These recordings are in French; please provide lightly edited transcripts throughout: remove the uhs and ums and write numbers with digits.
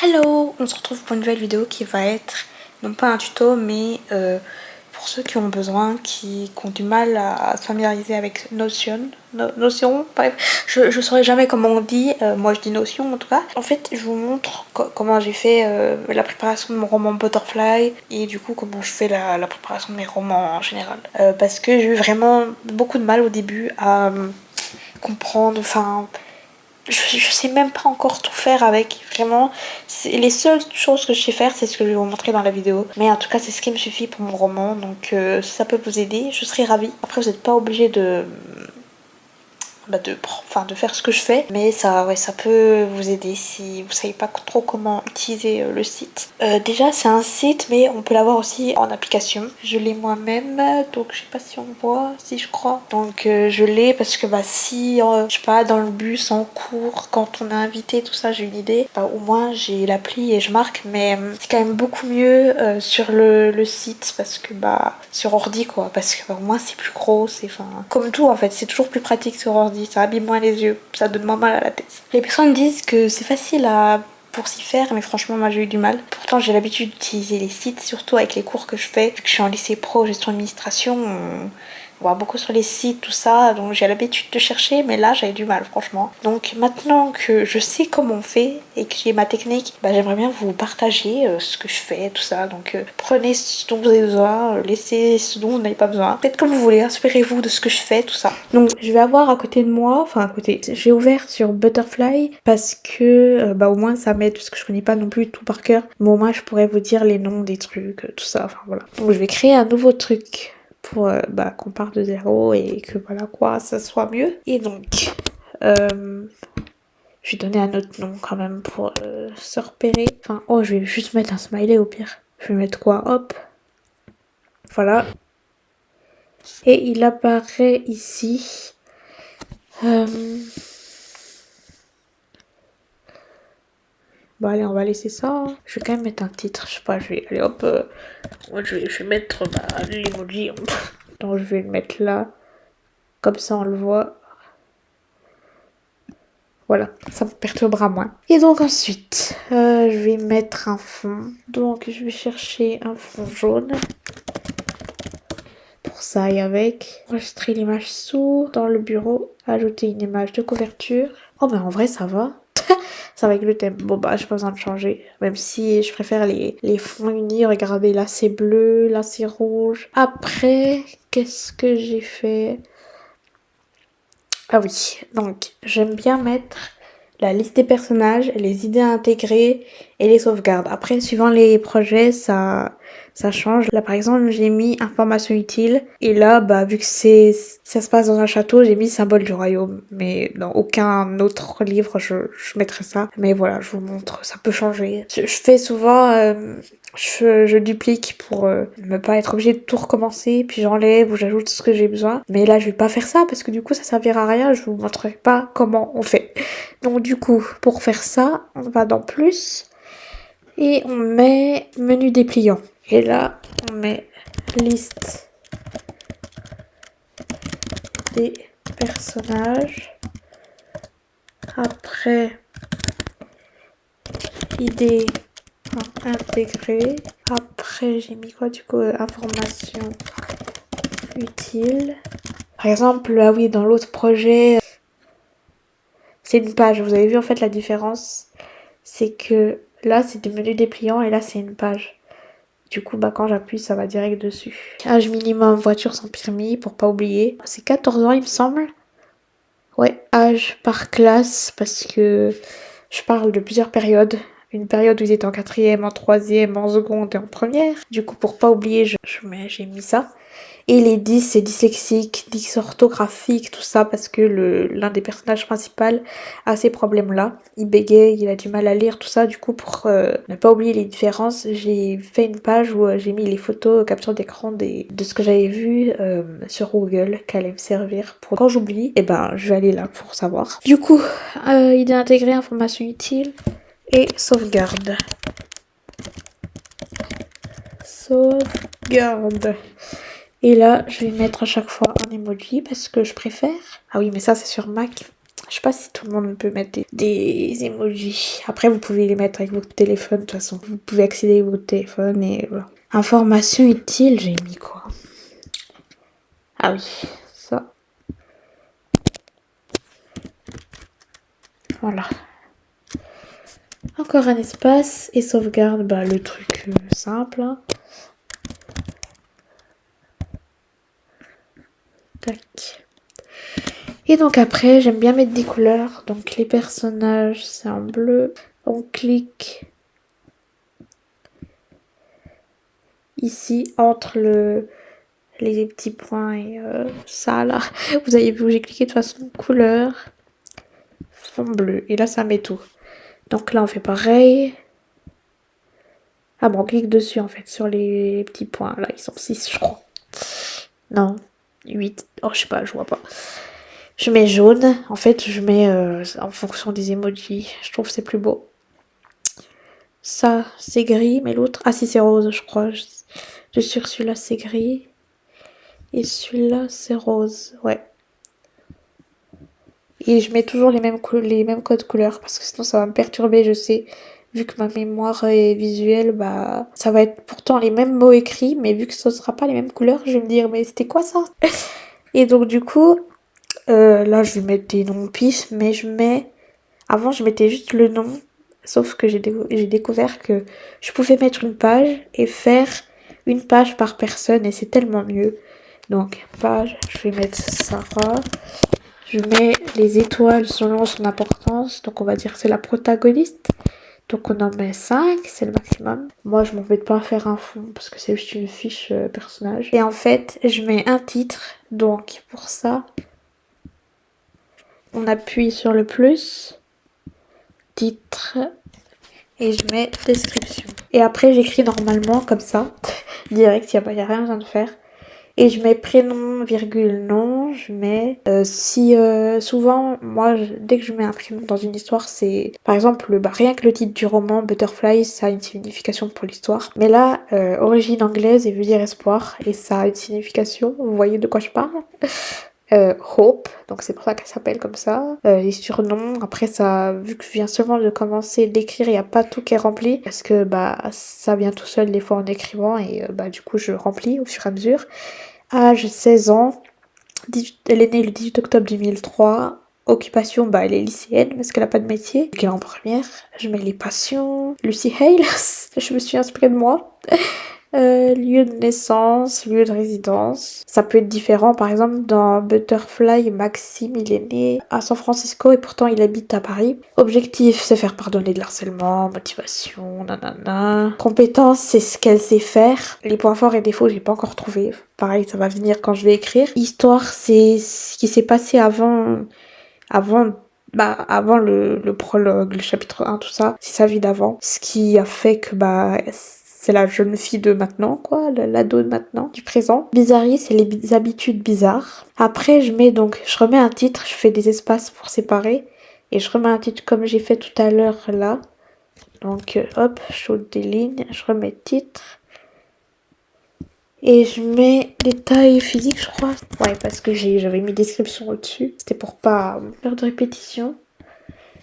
Hello, on se retrouve pour une nouvelle vidéo qui va être, non pas un tuto, mais pour ceux qui ont besoin, qui ont du mal à se familiariser avec Notion, bref, je saurais jamais comment on dit, moi je dis Notion en tout cas. En fait, je vous montre comment j'ai fait la préparation de mon roman Butterfly et du coup comment je fais la préparation de mes romans en général. Parce que j'ai eu vraiment beaucoup de mal au début à comprendre, enfin... Je sais même pas encore tout faire avec, vraiment. Les seules choses que je sais faire, c'est ce que je vais vous montrer dans la vidéo. Mais en tout cas, c'est ce qui me suffit pour mon roman. Donc si ça peut vous aider, je serai ravie. Après, vous n'êtes pas obligé de faire ce que je fais, mais ça peut vous aider si vous savez pas trop comment utiliser le site. Déjà c'est un site, mais on peut l'avoir aussi en application. Je l'ai moi-même, donc je sais pas si on voit, si je crois. Donc je l'ai parce que si je sais pas, dans le bus, en cours, quand on est invité, tout ça, j'ai une idée, au moins j'ai l'appli et je marque. Mais c'est quand même beaucoup mieux sur le site, parce que sur ordi quoi, parce que au moins c'est plus gros, c'est comme tout en fait, c'est toujours plus pratique sur ordi. Ça abîme moins les yeux, ça donne moins mal à la tête. Les personnes disent que c'est facile pour s'y faire, mais franchement moi j'ai eu du mal. Pourtant j'ai l'habitude d'utiliser les sites, surtout avec les cours que je fais. Vu que je suis en lycée pro, gestion administration, on voit beaucoup sur les sites, tout ça, donc j'ai l'habitude de chercher, mais là j'avais du mal franchement. Donc maintenant que je sais comment on fait et que j'ai ma technique, j'aimerais bien vous partager ce que je fais, tout ça. Donc prenez ce dont vous avez besoin, laissez ce dont vous n'avez pas besoin. Faites comme vous voulez, inspirez-vous de ce que je fais, tout ça. Donc je vais avoir à côté de moi, j'ai ouvert sur Butterfly parce que au moins ça m'aide, parce que je connais pas non plus tout par cœur. Mais au moins je pourrais vous dire les noms des trucs, tout ça, enfin voilà. Donc je vais créer un nouveau truc pour qu'on parte de zéro et que voilà quoi, ça soit mieux. Et donc je vais donner un autre nom quand même pour se repérer. Je vais juste mettre un smiley au pire. Je vais mettre quoi? Hop. Voilà. Et il apparaît ici. Allez, on va laisser ça. Hein. Je vais quand même mettre un titre. Je sais pas, allez hop. Moi je vais mettre l'emoji. Donc je vais le mettre là. Comme ça on le voit. Voilà, ça me perturbera moins. Et donc ensuite, je vais mettre un fond. Donc je vais chercher un fond jaune. Pour ça et avec. Enregistrer l'image sous dans le bureau. Ajouter une image de couverture. Oh en vrai ça va. Ça va avec le thème. Bon j'ai pas besoin de changer. Même si je préfère les fonds unis. Regardez, là c'est bleu, là c'est rouge. Après, qu'est-ce que j'ai fait? Ah oui, donc j'aime bien mettre la liste des personnages, les idées à intégrer et les sauvegardes. Après, suivant les projets, ça change. Là, par exemple, j'ai mis information utile. Et là, vu que ça se passe dans un château, j'ai mis symbole du royaume. Mais dans aucun autre livre, je mettrai ça. Mais voilà, je vous montre, ça peut changer. Je fais souvent... je duplique pour ne pas être obligée de tout recommencer, puis j'enlève ou j'ajoute ce que j'ai besoin. Mais là, je vais pas faire ça parce que du coup, ça servira à rien. Je vous montrerai pas comment on fait. Donc du coup, pour faire ça, on va dans plus et on met menu dépliant. Et là, on met liste des personnages. Après, idée intégrée. Après, j'ai mis quoi du coup? Information utile. Par exemple, ah oui, dans l'autre projet, c'est une page. Vous avez vu en fait la différence? C'est que là, c'est des menus dépliants et là, c'est une page. Du coup, quand j'appuie, ça va direct dessus. Âge minimum, voiture sans permis, pour pas oublier. C'est 14 ans, il me semble. Ouais, âge par classe, parce que je parle de plusieurs périodes. Une période où ils étaient en quatrième, en troisième, en seconde et en première. Du coup, pour pas oublier, j'ai mis ça. Et les 10, c'est dyslexique, dysorthographique, tout ça, parce que l'un des personnages principaux a ces problèmes-là. Il bégaye, il a du mal à lire, tout ça. Du coup, pour ne pas oublier les différences, j'ai fait une page où j'ai mis les photos, capture d'écran de ce que j'avais vu sur Google, qui allait me servir pour quand j'oublie, je vais aller là pour savoir. Du coup, idée intégrée, information utile et sauvegarde. Sauvegarde. Et là, je vais mettre à chaque fois un emoji parce que je préfère. Ah oui, mais ça, c'est sur Mac. Je sais pas si tout le monde peut mettre des emojis. Après, vous pouvez les mettre avec votre téléphone, de toute façon. Vous pouvez accéder à votre téléphone et voilà. Information utile, j'ai mis quoi? Ah oui, ça. Voilà. Encore un espace et sauvegarde, bah le truc simple. Hein. Tac. Et donc après, j'aime bien mettre des couleurs. Donc les personnages, c'est en bleu. On clique ici entre les petits points et ça là. Vous avez vu où j'ai cliqué de façon couleur. Fond bleu. Et là, ça met tout. Donc là, on fait pareil. Ah bon, on clique dessus en fait, sur les petits points. Là, ils sont 6, je crois. Non, 8. Oh, je sais pas, je vois pas. Je mets jaune. En fait, je mets en fonction des emojis. Je trouve que c'est plus beau. Ça, c'est gris, mais l'autre... Ah si, c'est rose, je crois. Je suis sûre celui-là, c'est gris. Et celui-là, c'est rose. Ouais. Et je mets toujours les mêmes codes couleurs parce que sinon ça va me perturber, je sais. Vu que ma mémoire est visuelle, bah ça va être pourtant les mêmes mots écrits, mais vu que ce sera pas les mêmes couleurs, je vais me dire mais c'était quoi ça? Et donc du coup, là je vais mettre des noms pif, mais je mets... Avant je mettais juste le nom, sauf que j'ai découvert que je pouvais mettre une page et faire une page par personne et c'est tellement mieux. Donc page, je vais mettre Sarah. Je mets les étoiles selon son importance. Donc on va dire que c'est la protagoniste. Donc on en met 5, c'est le maximum. Moi je m'embête pas à faire un fond parce que c'est juste une fiche personnage. Et en fait je mets un titre. Donc pour ça, on appuie sur le plus. Titre. Et je mets description. Et après j'écris normalement comme ça. Direct, il n'y a rien besoin de faire. Et je mets prénom, virgule, nom, je mets... souvent, moi, dès que je mets un prénom dans une histoire, c'est... Par exemple, rien que le titre du roman, Butterfly, ça a une signification pour l'histoire. Mais là, origine anglaise et veut dire espoir, et ça a une signification, vous voyez de quoi je parle Hope, donc c'est pour ça qu'elle s'appelle comme ça. Les surnoms, après ça, vu que je viens seulement de commencer d'écrire, il n'y a pas tout qui est rempli, parce que bah ça vient tout seul des fois en écrivant, et bah du coup je remplis au fur et à mesure. Âge 16 ans, elle est née le 18 octobre 2003. Occupation, bah elle est lycéenne parce qu'elle a pas de métier. Elle est en première. Je mets les passions. Lucy Hale, je me suis inspirée de moi. Lieu de naissance, lieu de résidence. Ça peut être différent. Par exemple, dans Butterfly, Maxime, il est né à San Francisco et pourtant il habite à Paris. Objectif, c'est faire pardonner de l'harcèlement. Motivation, nanana. Compétence, c'est ce qu'elle sait faire. Les points forts et défauts, j'ai pas encore trouvé. Pareil, ça va venir quand je vais écrire. Histoire, c'est ce qui s'est passé avant le prologue, le chapitre 1, tout ça, c'est sa vie d'avant. Ce qui a fait que, bah, c'est la jeune fille de maintenant, quoi, l'ado de maintenant, du présent. Bizarrerie, c'est les habitudes bizarres. Après, je remets un titre, je fais des espaces pour séparer, et je remets un titre comme j'ai fait tout à l'heure, là. Donc, hop, je saute des lignes, je remets titre. Et je mets les tailles physiques, je crois. Ouais, parce que j'avais mis description au-dessus. C'était pour pas faire de répétition.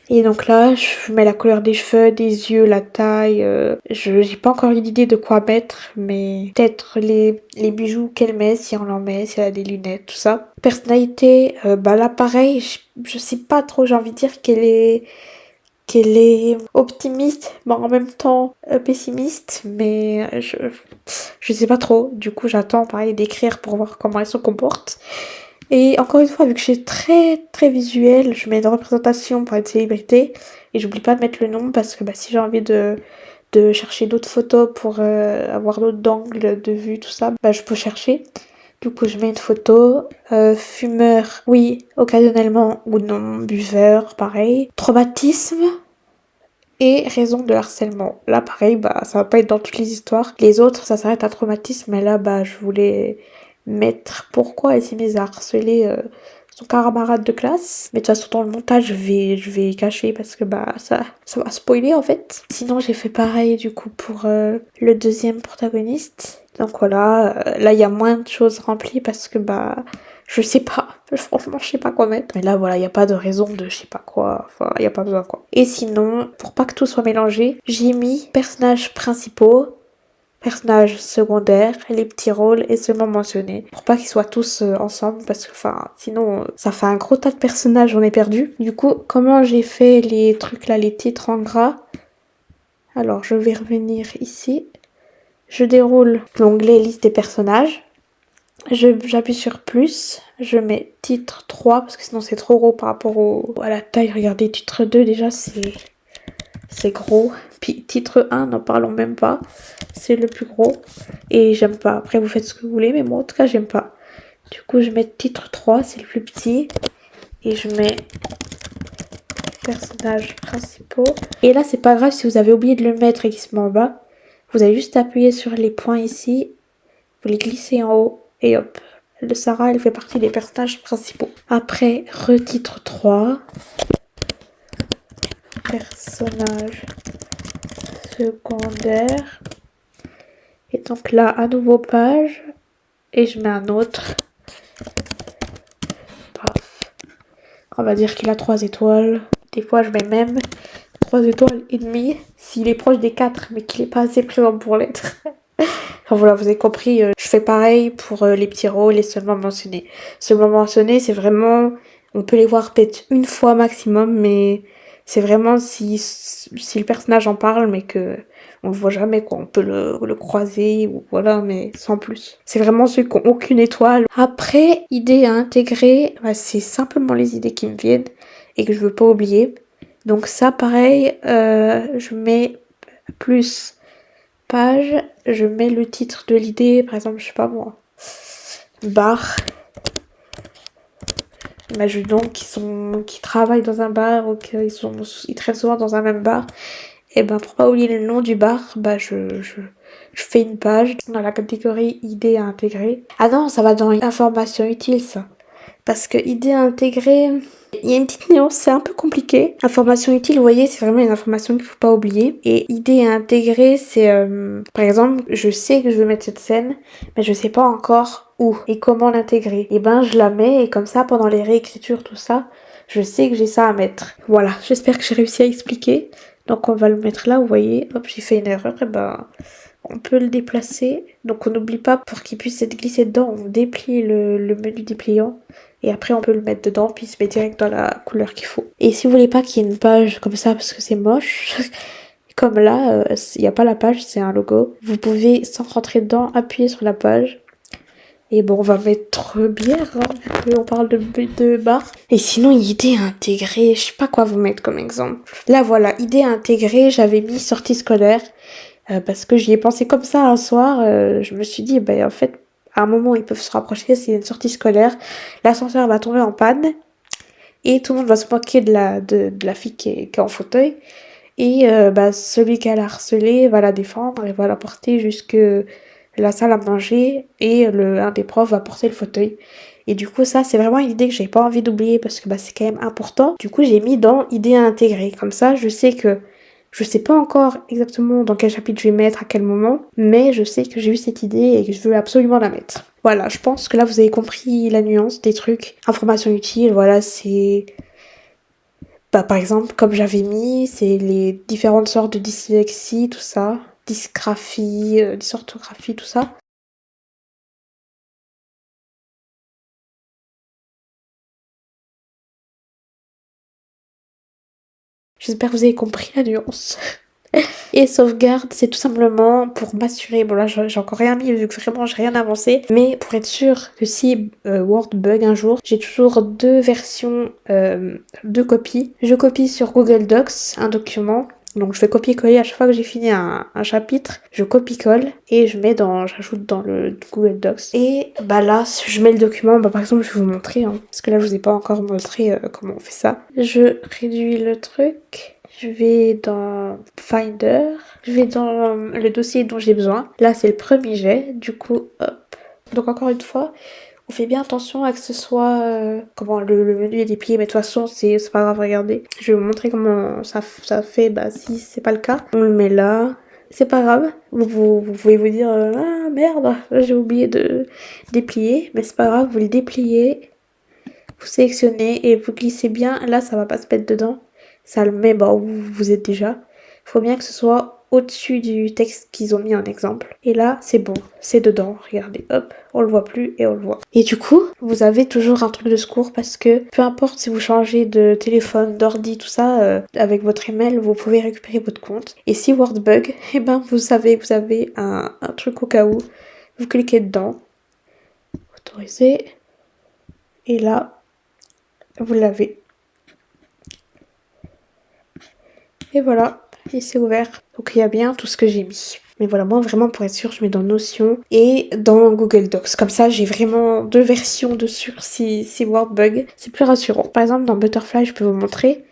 Et donc là, je mets la couleur des cheveux, des yeux, la taille. J'ai pas encore une idée de quoi mettre, mais peut-être les bijoux qu'elle met, si on en met, si elle a des lunettes, tout ça. Personnalité, bah là pareil, je sais pas trop, j'ai envie de dire qu'elle est optimiste, mais en même temps pessimiste, mais je sais pas trop. Du coup, j'attends pareil d'écrire pour voir comment elle se comporte. Et encore une fois, vu que j'ai très très visuel, je mets une représentation pour être célébrité et j'oublie pas de mettre le nom parce que bah, si j'ai envie de chercher d'autres photos pour avoir d'autres angles de vue, tout ça, bah je peux chercher. Du coup, je mets une photo. Fumeur, oui, occasionnellement ou non. Buveur, pareil. Traumatisme et raison de harcèlement. Là, pareil, bah ça va pas être dans toutes les histoires. Les autres, ça s'arrête à traumatisme, mais là, bah je voulais mettre pourquoi elle s'est mise à harceler son camarade de classe. Mais de toute façon, dans le montage, je vais cacher parce que bah ça va spoiler en fait. Sinon, j'ai fait pareil du coup pour le deuxième protagoniste. Donc voilà, là il y a moins de choses remplies parce que bah Je sais pas. Franchement, je sais pas quoi mettre. Mais là, voilà, il y a pas de raison de je sais pas quoi. Enfin, il y a pas besoin quoi. Et sinon, pour pas que tout soit mélangé, j'ai mis personnages principaux, personnages secondaires, les petits rôles et seulement mentionnés. Pour pas qu'ils soient tous ensemble parce que, enfin, sinon, ça fait un gros tas de personnages, on est perdu. Du coup, comment j'ai fait les trucs là, les titres en gras? Alors, je vais revenir ici. Je déroule l'onglet liste des personnages. J'appuie sur plus, je mets titre 3 parce que sinon c'est trop gros par rapport à la taille. Regardez, titre 2 déjà c'est gros. Puis titre 1, n'en parlons même pas. C'est le plus gros. Et j'aime pas. Après vous faites ce que vous voulez, mais moi en tout cas j'aime pas. Du coup je mets titre 3, c'est le plus petit. Et je mets personnages principaux. Et là c'est pas grave si vous avez oublié de le mettre et qu'il se met en bas. Vous avez juste appuyé sur les points ici. Vous les glissez en haut et hop. Le Sarah, elle fait partie des personnages principaux. Après, retitre 3. Personnage secondaire. Et donc là, à nouveau page. Et je mets un autre. Paf. On va dire qu'il a 3 étoiles. Des fois, je mets même 3 étoiles et demie. S'il est proche des 4, mais qu'il n'est pas assez présent pour l'être. Enfin voilà, vous avez compris, je fais pareil pour les petits rôles et seulement mentionnés. Seulement mentionnés, c'est vraiment, on peut les voir peut-être une fois maximum, mais c'est vraiment si le personnage en parle, mais que on le voit jamais, quoi. On peut le croiser, ou voilà, mais sans plus. C'est vraiment ceux qui ont aucune étoile. Après, idées à intégrer, bah, c'est simplement les idées qui me viennent et que je veux pas oublier. Donc ça, pareil, je mets plus page, je mets le titre de l'idée, par exemple, je sais pas moi, bar. Imaginons qu'ils travaillent dans un bar ou ils traînent souvent dans un même bar. Et ben pour pas oublier le nom du bar, bah je fais une page dans la catégorie idées à intégrer. Ah non, ça va dans information utile ça. Parce que idées à intégrer, il y a une petite nuance, c'est un peu compliqué. Information utile, vous voyez, c'est vraiment une information qu'il faut pas oublier. Et idées à intégrer, c'est par exemple, je sais que je veux mettre cette scène, mais je sais pas encore où et comment l'intégrer. Et ben je la mets et comme ça, pendant les réécritures, tout ça, je sais que j'ai ça à mettre. Voilà, j'espère que j'ai réussi à expliquer. Donc on va le mettre là, vous voyez, hop, j'ai fait une erreur, et ben on peut le déplacer. Donc on n'oublie pas, pour qu'il puisse être glissé dedans, on déplie le menu dépliant. Et après on peut le mettre dedans, puis il se met direct dans la couleur qu'il faut. Et si vous voulez pas qu'il y ait une page comme ça, parce que c'est moche, comme là, il n'y a pas la page, c'est un logo. Vous pouvez, sans rentrer dedans, appuyer sur la page. Et bon, on va mettre bière, hein, vu qu'on parle de bar. Et sinon, idée à intégrer, je sais pas quoi vous mettre comme exemple. Là, voilà, idée à intégrer, j'avais mis sortie scolaire. Parce que j'y ai pensé comme ça un soir. Je me suis dit, ben en fait, à un moment, ils peuvent se rapprocher, c'est une sortie scolaire. L'ascenseur va tomber en panne. Et tout le monde va se moquer de la fille qui est en fauteuil. Et bah, celui qui a la harcelée va la défendre et va la porter jusque la salle à manger. Et un des profs va porter le fauteuil. Et du coup, ça, c'est vraiment une idée que j'ai pas envie d'oublier parce que bah, c'est quand même important. Du coup, j'ai mis dans idée à intégrer. Comme ça, je sais que je sais pas encore exactement dans quel chapitre je vais mettre, à quel moment, mais je sais que j'ai eu cette idée et que je veux absolument la mettre. Voilà, je pense que là vous avez compris la nuance des trucs. Information utile, voilà, c'est... Bah par exemple, comme j'avais mis, c'est les différentes sortes de dyslexie, tout ça. Dysgraphie, dysorthographie, tout ça. J'espère que vous avez compris la nuance. Et sauvegarde, c'est tout simplement pour m'assurer, bon là j'ai encore rien mis vu que vraiment j'ai rien avancé, mais pour être sûr que si Word bug un jour, j'ai toujours deux versions, deux copies. Je copie sur Google Docs un document, donc je fais copier-coller à chaque fois que j'ai fini un chapitre, je copie-colle et j'ajoute dans le Google Docs. Et bah là, si je mets le document, bah par exemple je vais vous montrer, hein, parce que là je vous ai pas encore montré comment on fait ça. Je réduis le truc. Je vais dans Finder, je vais dans le dossier dont j'ai besoin. Là, c'est le premier jet, du coup, hop. Donc encore une fois, on fait bien attention à que ce soit... comment le menu est déplié, mais de toute façon, c'est pas grave, regardez. Je vais vous montrer comment ça fait, bah si c'est pas le cas. On le met là, c'est pas grave. Vous pouvez vous dire ah merde, j'ai oublié de déplier, mais c'est pas grave, vous le dépliez, vous sélectionnez et vous glissez bien. Là, ça va pas se mettre dedans. Ça le met où vous êtes déjà. Il faut bien que ce soit au-dessus du texte qu'ils ont mis en exemple. Et là, c'est bon, c'est dedans. Regardez, hop, on le voit plus et on le voit. Et du coup, vous avez toujours un truc de secours parce que peu importe si vous changez de téléphone, d'ordi, tout ça, avec votre email, vous pouvez récupérer votre compte. Et si Word bug, eh ben vous savez, vous avez un truc au cas où. Vous cliquez dedans, autoriser, et là, vous l'avez. Et voilà, et c'est ouvert. Donc il y a bien tout ce que j'ai mis. Mais voilà, moi vraiment pour être sûre, je mets dans Notion et dans Google Docs. Comme ça, j'ai vraiment 2 versions de sûr si Word bug. C'est plus rassurant. Par exemple, dans Butterfly, je peux vous montrer.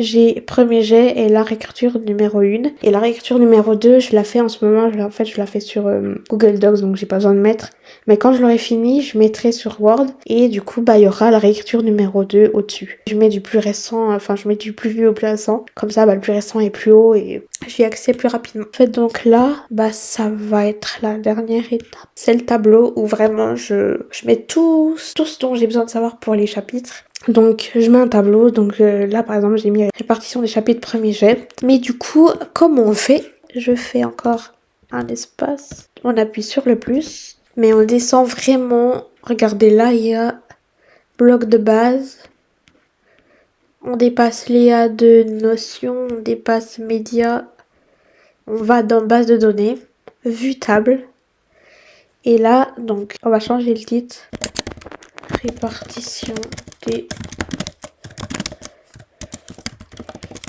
J'ai premier jet et la réécriture numéro 1. Et la réécriture numéro 2, je la fais en ce moment, je la fais sur Google Docs, donc j'ai pas besoin de mettre. Mais quand je l'aurai fini, je mettrai sur Word. Et du coup, il y aura la réécriture numéro 2 au-dessus. Je mets du plus récent, je mets du plus vieux au plus récent. Comme ça, le plus récent est plus haut et j'y ai accès plus rapidement. En fait, donc là, ça va être la dernière étape. C'est le tableau où vraiment je mets tout ce dont j'ai besoin de savoir pour les chapitres. Donc je mets un tableau, donc là par exemple j'ai mis la répartition des chapitres premier jet. Mais du coup, comment on fait? Je fais encore un espace, on appuie sur le plus, mais on descend vraiment. Regardez là, il y a bloc de base, on dépasse Léa de Notion, on dépasse média, on va dans base de données, vue table, et là donc on va changer le titre, répartition des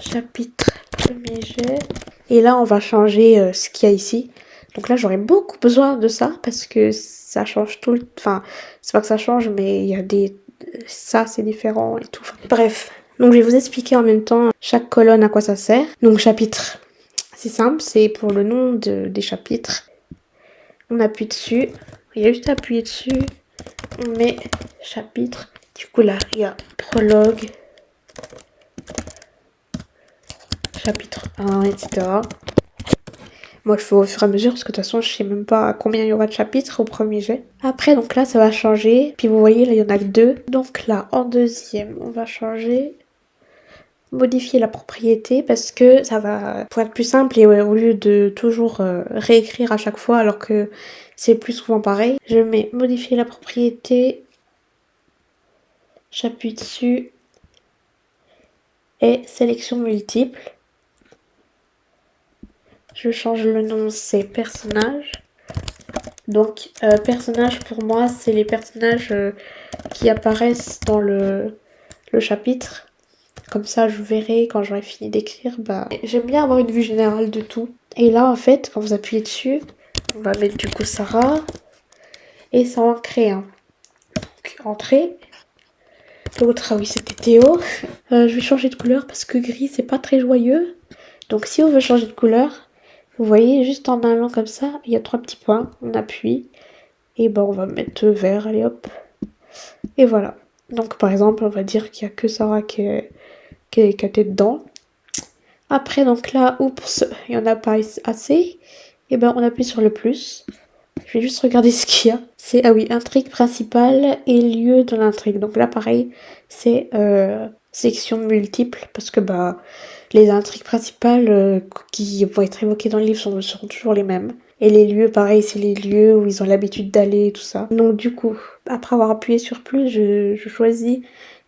chapitre premier jet. Et là, on va changer ce qu'il y a ici. Donc là, j'aurais beaucoup besoin de ça parce que ça change tout. Enfin, c'est pas que ça change, mais il y a des. Ça, c'est différent et tout. Bref. Donc, je vais vous expliquer en même temps chaque colonne à quoi ça sert. Donc, chapitre. C'est simple, c'est pour le nom des chapitres. On appuie dessus. Il y a juste à appuyer dessus. On met chapitre. Du coup, là, il y a prologue. Chapitre 1, etc. Moi, je fais au fur et à mesure parce que de toute façon, je sais même pas combien il y aura de chapitres au premier jet. Après, donc là, ça va changer. Puis vous voyez, là, il y en a que 2. Donc là, en deuxième, on va changer. Modifier la propriété parce que ça va, pour être plus simple et au lieu de toujours réécrire à chaque fois alors que c'est plus souvent pareil, je mets modifier la propriété, j'appuie dessus et sélection multiple. Je change le nom, c'est personnage. Donc, personnages pour moi, c'est les personnages qui apparaissent dans le chapitre. Comme ça, je verrai quand j'aurai fini d'écrire. J'aime bien avoir une vue générale de tout. Et là, en fait, quand vous appuyez dessus, on va mettre du coup Sarah. Et ça en crée un. Donc, entrée. L'autre, ah oui, c'était Théo. Je vais changer de couleur parce que gris, c'est pas très joyeux. Donc, si on veut changer de couleur, vous voyez, juste en allant comme ça, il y a 3 petits points. On appuie. Et on va mettre vert, allez hop. Et voilà. Donc par exemple, on va dire qu'il n'y a que Sarah qui était dedans. Après, donc là, oups, il n'y en a pas assez. Et on appuie sur le plus. Je vais juste regarder ce qu'il y a. C'est, ah oui, intrigue principale et lieu de l'intrigue. Donc là, pareil, c'est section multiple. Parce que les intrigues principales qui vont être évoquées dans le livre seront toujours les mêmes. Et les lieux, pareil, c'est les lieux où ils ont l'habitude d'aller, tout ça. Donc du coup, après avoir appuyé sur plus, je choisis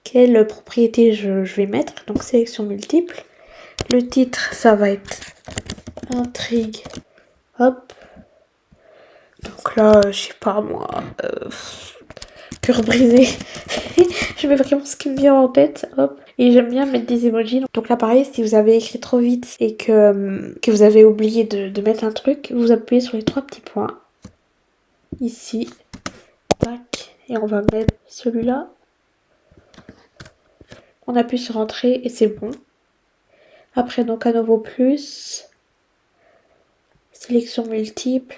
quelle propriété je vais mettre. Donc sélection multiple. Le titre, ça va être intrigue. Hop. Donc là, je sais pas moi, cœur brisé. Je mets vraiment ce qui me vient en tête, hop. Et j'aime bien mettre des emojis. Donc là, pareil, si vous avez écrit trop vite et que vous avez oublié de mettre un truc, vous appuyez sur les 3 petits points. Ici. Tac. Et on va mettre celui-là. On appuie sur entrée et c'est bon. Après, donc à nouveau plus. Sélection multiple.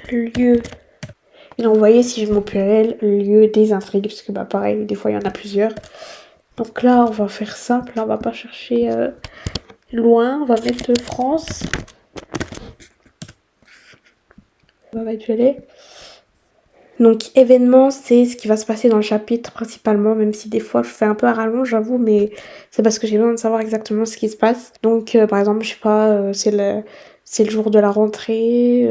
Lieu. Et donc, vous voyez, si je mets au pluriel, lieu des intrigues, parce que pareil, des fois il y en a plusieurs. Donc là, on va faire simple, on va pas chercher loin, on va mettre France. On va mettre violet. Donc événement, c'est ce qui va se passer dans le chapitre principalement, même si des fois je fais un peu à rallonge, j'avoue, mais c'est parce que j'ai besoin de savoir exactement ce qui se passe. Donc par exemple, je sais pas, c'est le jour de la rentrée,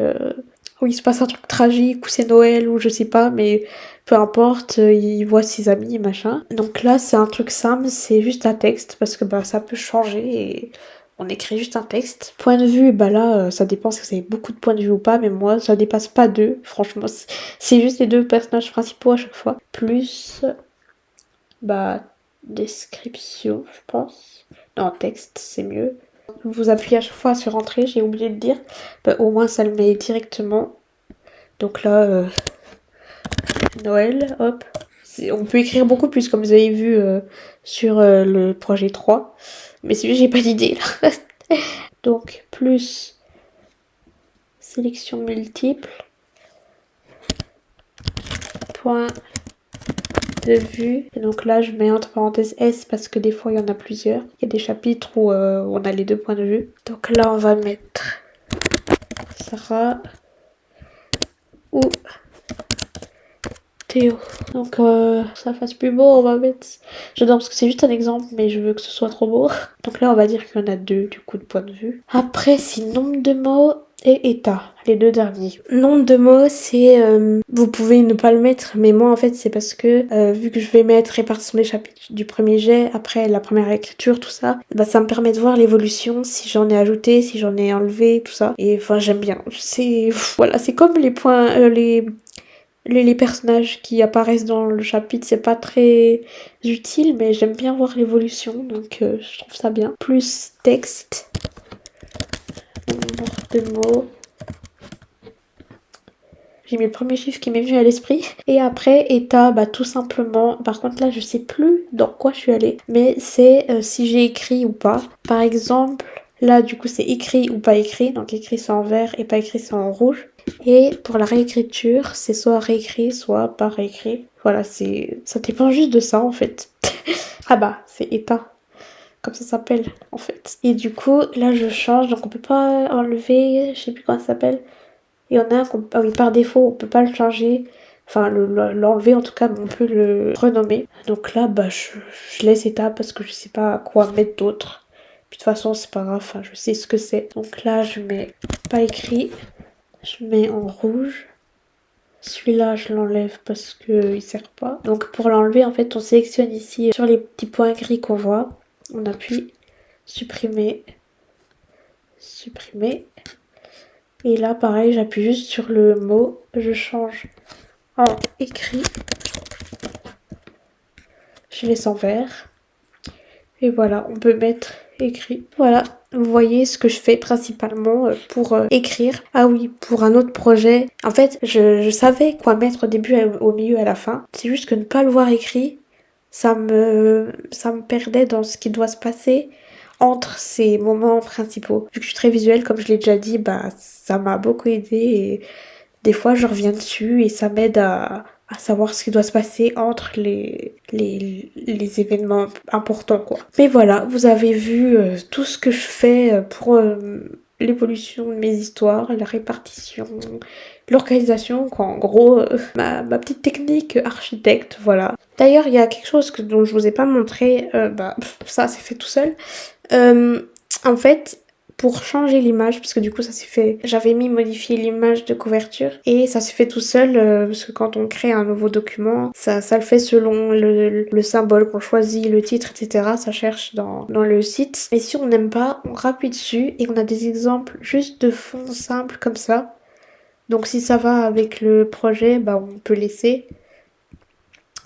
où il se passe un truc tragique, ou c'est Noël, ou je sais pas, mais peu importe, il voit ses amis, machin. Donc là, c'est un truc simple, c'est juste un texte, parce que bah ça peut changer et on écrit juste un texte. Point de vue, bah là, ça dépend si vous avez beaucoup de points de vue ou pas, mais moi, ça dépasse pas deux. Franchement, c'est juste les deux personnages principaux à chaque fois. Plus, bah, description, je pense. Non, texte, c'est mieux. Vous appuyez à chaque fois sur entrée, j'ai oublié de dire. Bah, au moins, ça le met directement. Donc là, Noël, hop. On peut écrire beaucoup plus, comme vous avez vu sur le projet 3. Mais c'est juste, j'ai pas d'idée là. Donc, plus sélection multiple, point de vue. Et donc là, je mets entre parenthèses S parce que des fois, il y en a plusieurs. Il y a des chapitres où on a les deux points de vue. Donc là, on va mettre Sarah ou Théo. Donc ça fasse plus beau, on va mettre... J'adore parce que c'est juste un exemple, mais je veux que ce soit trop beau. Donc là, on va dire qu'il y en a deux, du coup, de point de vue. Après, c'est nombre de mots et état, les deux derniers. Nombre de mots, c'est... vous pouvez ne pas le mettre, mais moi, en fait, c'est parce que, vu que je vais mettre répartition des chapitres du premier jet, après la première écriture, tout ça, bah ça me permet de voir l'évolution, si j'en ai ajouté, si j'en ai enlevé, tout ça. Et enfin, j'aime bien. C'est... Voilà, c'est comme les points... les personnages qui apparaissent dans le chapitre, c'est pas très utile, mais j'aime bien voir l'évolution, donc je trouve ça bien. Plus texte, nombre de mots. J'ai mis le premier chiffre qui m'est venu à l'esprit. Et après, état, bah tout simplement. Par contre, là, je sais plus dans quoi je suis allée, mais c'est si j'ai écrit ou pas. Par exemple, là, du coup, c'est écrit ou pas écrit. Donc, écrit c'est en vert et pas écrit c'est en rouge. Et pour la réécriture, c'est soit réécrit, soit pas réécrit. Voilà, ça dépend juste de ça en fait. Ah bah, c'est état, comme ça s'appelle en fait. Et du coup, là je change, donc on peut pas enlever, je sais plus comment ça s'appelle. Il y en a un qu'on, ah oui, par défaut, on peut pas le changer. Enfin, l'enlever en tout cas, mais on peut le renommer. Donc là, bah, je laisse état parce que je sais pas quoi mettre d'autre. Puis de toute façon, c'est pas grave, enfin, je sais ce que c'est. Donc là, je mets pas écrit. Je mets en rouge. Celui-là, je l'enlève parce que il sert pas. Donc pour l'enlever, en fait, on sélectionne ici sur les petits points gris qu'on voit. On appuie supprimer, supprimer. Et là, pareil, j'appuie juste sur le mot. Je change en écrit. Je laisse en vert. Et voilà, on peut mettre écrit. Voilà, vous voyez ce que je fais principalement pour écrire. Ah oui, pour un autre projet. En fait, je savais quoi mettre au début, au milieu, à la fin. C'est juste que ne pas le voir écrit, ça me perdait dans ce qui doit se passer entre ces moments principaux. Vu que je suis très visuelle, comme je l'ai déjà dit, bah ça m'a beaucoup aidé et des fois je reviens dessus et ça m'aide à savoir ce qui doit se passer entre les événements importants quoi. Mais voilà, vous avez vu tout ce que je fais pour l'évolution de mes histoires, la répartition, l'organisation, quoi. En gros, ma petite technique architecte, voilà. D'ailleurs, il y a quelque chose dont je vous ai pas montré, ça c'est fait tout seul. En fait, pour changer l'image, parce que du coup ça s'est fait, j'avais mis modifier l'image de couverture et ça s'est fait tout seul parce que quand on crée un nouveau document, ça le fait selon le symbole qu'on choisit, le titre, etc. Ça cherche dans le site. Mais si on n'aime pas, on rappuie dessus et on a des exemples juste de fonds simples comme ça. Donc si ça va avec le projet, bah on peut laisser.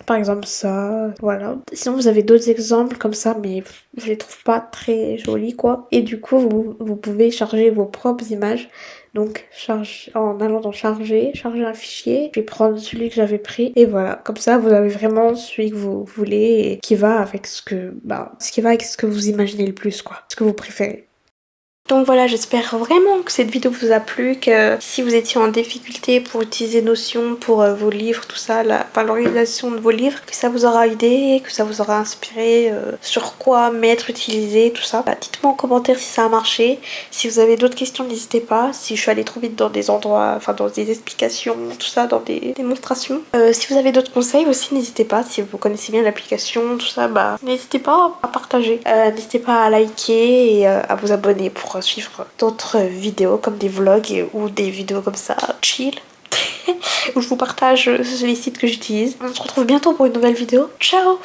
Par exemple ça, voilà. Sinon vous avez d'autres exemples comme ça, mais je les trouve pas très jolis quoi. Et du coup vous pouvez charger vos propres images. Donc en allant dans charger un fichier, je vais prendre celui que j'avais pris et voilà. Comme ça vous avez vraiment celui que vous voulez et qui va avec ce qui va avec ce que vous imaginez le plus quoi, ce que vous préférez. Donc voilà, j'espère vraiment que cette vidéo vous a plu, que si vous étiez en difficulté pour utiliser Notion pour vos livres, tout ça, l'organisation de vos livres, que ça vous aura aidé, que ça vous aura inspiré sur quoi mettre, utiliser, tout ça. Bah, dites-moi en commentaire si ça a marché. Si vous avez d'autres questions, n'hésitez pas. Si je suis allée trop vite dans des endroits, enfin dans des explications, tout ça, dans des démonstrations. Si vous avez d'autres conseils aussi, n'hésitez pas. Si vous connaissez bien l'application, tout ça, bah n'hésitez pas à partager. N'hésitez pas à liker et à vous abonner pour suivre d'autres vidéos comme des vlogs ou des vidéos comme ça chill où je vous partage les sites que j'utilise. On se retrouve bientôt pour une nouvelle vidéo. Ciao!